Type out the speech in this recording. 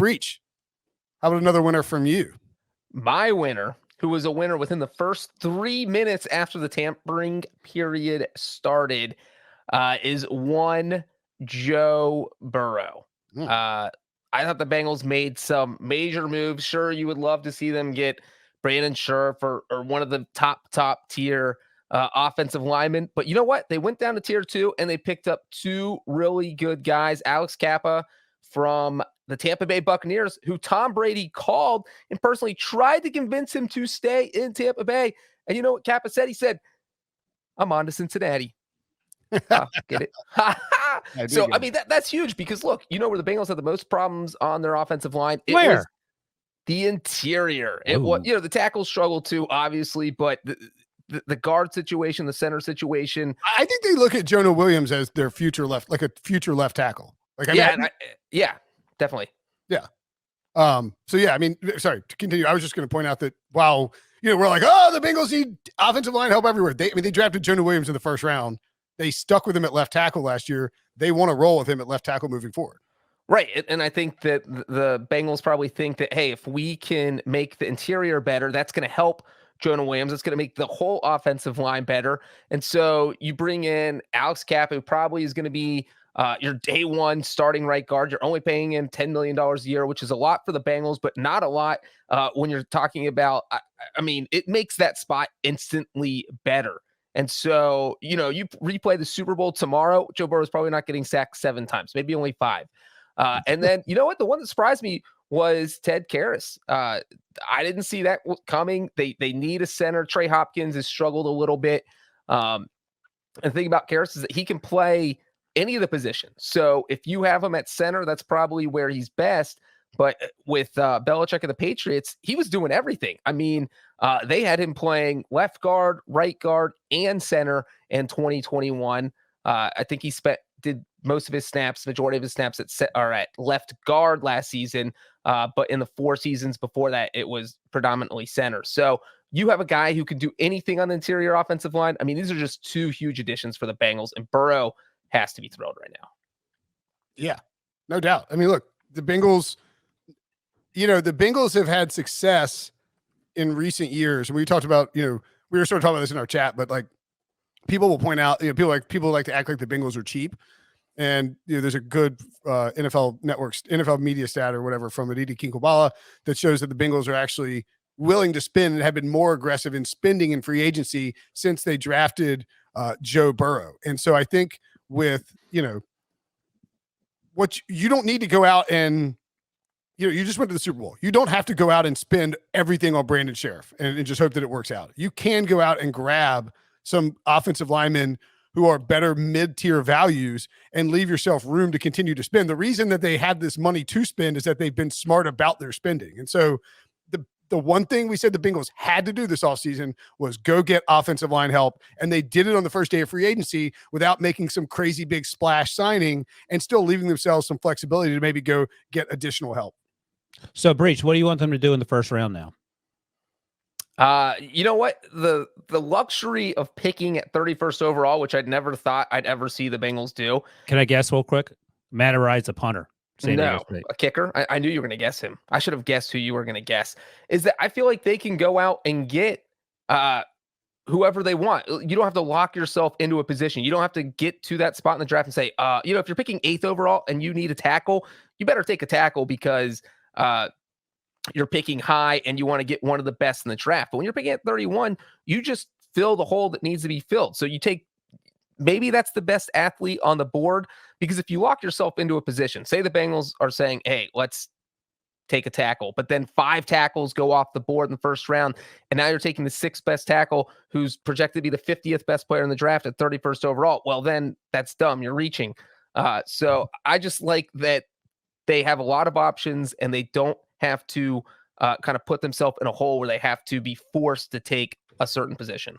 Breech, how about another winner from you? My winner, who was a winner within the first 3 minutes after the tampering period started, is one Joe Burrow. I thought the Bengals made some major moves. Sure, you would love to see them get Brandon Scherf or one of the top tier offensive linemen. But you know what? They went down to tier 2 and they picked up 2 really good guys. Alex Kappa from the Tampa Bay Buccaneers, who Tom Brady called and personally tried to convince him to stay in Tampa Bay. And you know what Kappa said? He said, I'm on to Cincinnati. Get it? So, I mean, that's huge because, look, you know where the Bengals had the most problems on their offensive line? It was the interior. It was, the tackles struggled too, obviously, but the guard situation, the center situation. I think they look at Jonah Williams as their future left, like a future left tackle. Like, Definitely. Yeah. So yeah, I mean, sorry to continue. I was just going to point out that while, we're like, oh, the Bengals need offensive line help everywhere. They drafted Jonah Williams in the first round. They stuck with him at left tackle last year. They want to roll with him at left tackle moving forward. Right. And I think that the Bengals probably think that, hey, if we can make the interior better, that's going to help Jonah Williams. It's going to make the whole offensive line better. And so you bring in Alex Kappa, who probably is going to be your day one starting right guard. You're only paying him $10 million a year, which is a lot for the Bengals, but not a lot when you're talking about, I mean, it makes that spot instantly better. And so, you replay the Super Bowl tomorrow, Joe Burrow is probably not getting sacked 7 times, maybe only 5. And then, you know what? The one that surprised me was Ted Karras. I didn't see that coming. They need a center. Trey Hopkins has struggled a little bit. And the thing about Karras is that he can play any of the positions. So if you have him at center, that's probably where he's best. But with Belichick and the Patriots, he was doing everything. I mean, they had him playing left guard, right guard, and center in 2021. I think he did most of his snaps, majority of his snaps at left guard last season. But in the 4 seasons before that, it was predominantly center. So you have a guy who can do anything on the interior offensive line. I mean, these are just 2 huge additions for the Bengals, and Burrow has to be thrilled right now. Yeah, no doubt. I mean, look, the Bengals have had success in recent years. And we talked about, we were sort of talking about this in our chat, but like people will point out, people like to act like the Bengals are cheap. And there's a good NFL media stat or whatever from Aditi Kinkobala that shows that the Bengals are actually willing to spend and have been more aggressive in spending in free agency since they drafted Joe Burrow. And so I think with, what you don't need to go out and, you just went to the Super Bowl. You don't have to go out and spend everything on Brandon Scherf and just hope that it works out. You can go out and grab some offensive linemen who are better mid-tier values and leave yourself room to continue to spend. The reason that they had this money to spend is that they've been smart about their spending. And so the one thing we said the Bengals had to do this offseason was go get offensive line help. And they did it on the first day of free agency without making some crazy big splash signing and still leaving themselves some flexibility to maybe go get additional help. So, Breech, what do you want them to do in the first round now? You know what? The luxury of picking at 31st overall, which I'd never thought I'd ever see the Bengals do. Can I guess real quick? Matt Aride's a punter. No, a kicker. I knew you were going to guess him. I should have guessed who you were going to guess. Is that I feel like they can go out and get whoever they want. You don't have to lock yourself into a position. You don't have to get to that spot in the draft and say, if you're picking 8th overall and you need a tackle, you better take a tackle because you're picking high and you want to get one of the best in the draft. But when you're picking at 31, you just fill the hole that needs to be filled. So you take, maybe that's the best athlete on the board, because if you lock yourself into a position, say the Bengals are saying, hey, let's take a tackle, but then 5 tackles go off the board in the first round, and now you're taking the 6th best tackle who's projected to be the 50th best player in the draft at 31st overall. Well, then that's dumb. You're reaching. So I just like that they have a lot of options and they don't have to kind of put themselves in a hole where they have to be forced to take a certain position.